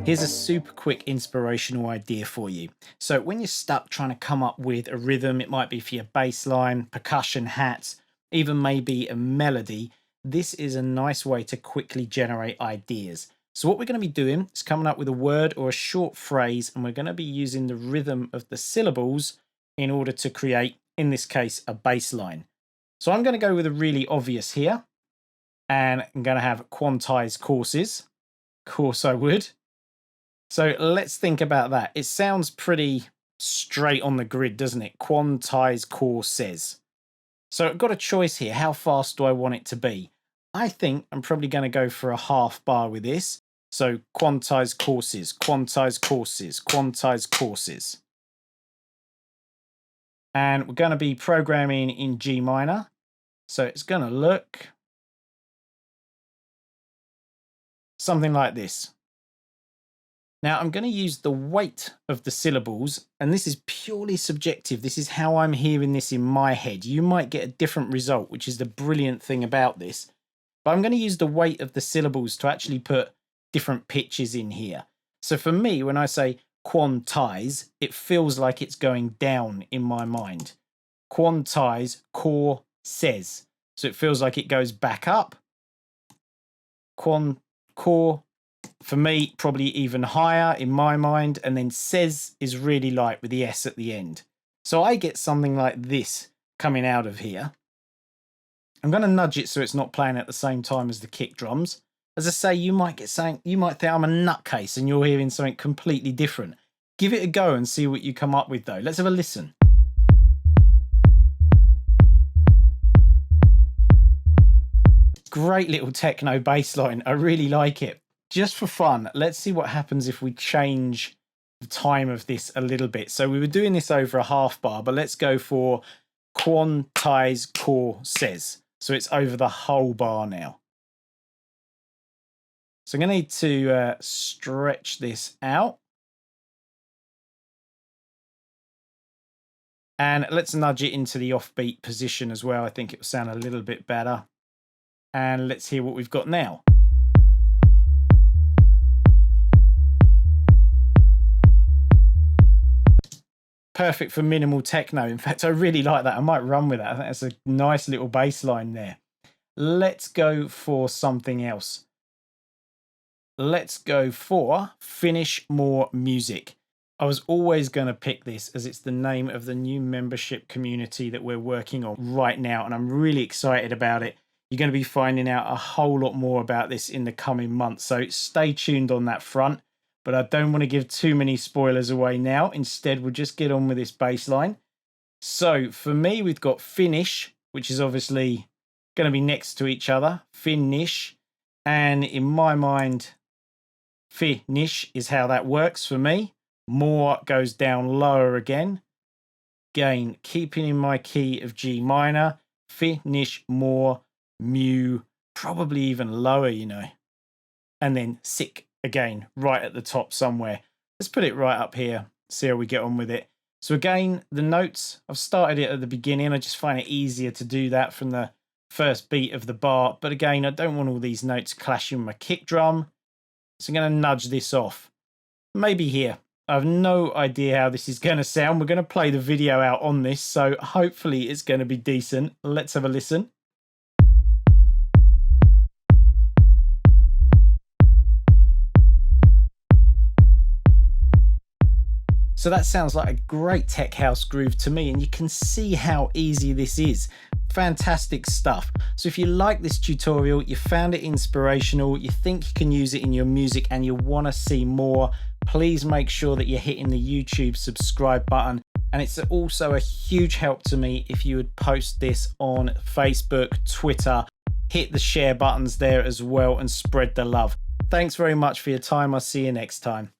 Here's a super quick inspirational idea for you. So when you're stuck trying to come up with a rhythm, it might be for your bass line, percussion hats, even maybe a melody, this is a nice way to quickly generate ideas. So what we're going to be doing is coming up with a word or a short phrase, and we're going to be using the rhythm of the syllables in order to create, in this case, a bass line. So I'm going to go with a really obvious here, and I'm going to have quantized courses. Of course I would. So let's think about that. It sounds pretty straight on the grid, doesn't it? Quantize courses. So I've got a choice here. How fast do I want it to be? I think I'm probably going to go for a half bar with this. So quantize courses, quantize courses, quantize courses. And we're going to be programming in G minor. So it's going to look something like this. Now I'm going to use the weight of the syllables, and this is purely subjective. This is how I'm hearing this in my head. You might get a different result, which is the brilliant thing about this. But I'm going to use the weight of the syllables to actually put different pitches in here. So for me, when I say quantize, it feels like it's going down in my mind. Quantize, core, says. So it feels like it goes back up. Core, for me, probably even higher in my mind, and then says is really light with the S at the end. So I get something like this coming out of here. I'm going to nudge it so it's not playing at the same time as the kick drums. As I say, you might think I'm a nutcase and you're hearing something completely different. Give it a go and see what you come up with though. Let's have a listen. Great little techno bass line. I really like it. Just for fun, let's see what happens if we change the time of this a little bit. So we were doing this over a half bar, but let's go for quantize core says. So it's over the whole bar now. So I'm going to need to stretch this out. And let's nudge it into the offbeat position as well. I think it will sound a little bit better. And let's hear what we've got now. Perfect for minimal techno. In fact, I really like that. I might run with that. I think that's a nice little bass line there. Let's go for something else. Let's go for Finish More Music. I was always going to pick this as it's the name of the new membership community that we're working on right now, and I'm really excited about it. You're going to be finding out a whole lot more about this in the coming months, so stay tuned on that front. But I don't want to give too many spoilers away now. Instead, we'll just get on with this bass line. So for me, we've got finish, which is obviously going to be next to each other. Finish. And in my mind, finish is how that works for me. More goes down lower again. Again, keeping in my key of G minor. Finish more, mu, probably even lower, you know. And then sic. Again, right at the top somewhere. Let's put it right up here, see how we get on with it. So again, the notes, I've started it at the beginning. I just find it easier to do that from the first beat of the bar. But again, I don't want all these notes clashing with my kick drum. So I'm going to nudge this off. Maybe here. I have no idea how this is going to sound. We're going to play the video out on this, so hopefully it's going to be decent. Let's have a listen. So that sounds like a great tech house groove to me, and you can see how easy this is. Fantastic stuff. So if you like this tutorial, you found it inspirational, you think you can use it in your music and you want to see more, please make sure that you're hitting the YouTube subscribe button. And it's also a huge help to me if you would post this on Facebook, Twitter, hit the share buttons there as well and spread the love. Thanks very much for your time. I'll see you next time.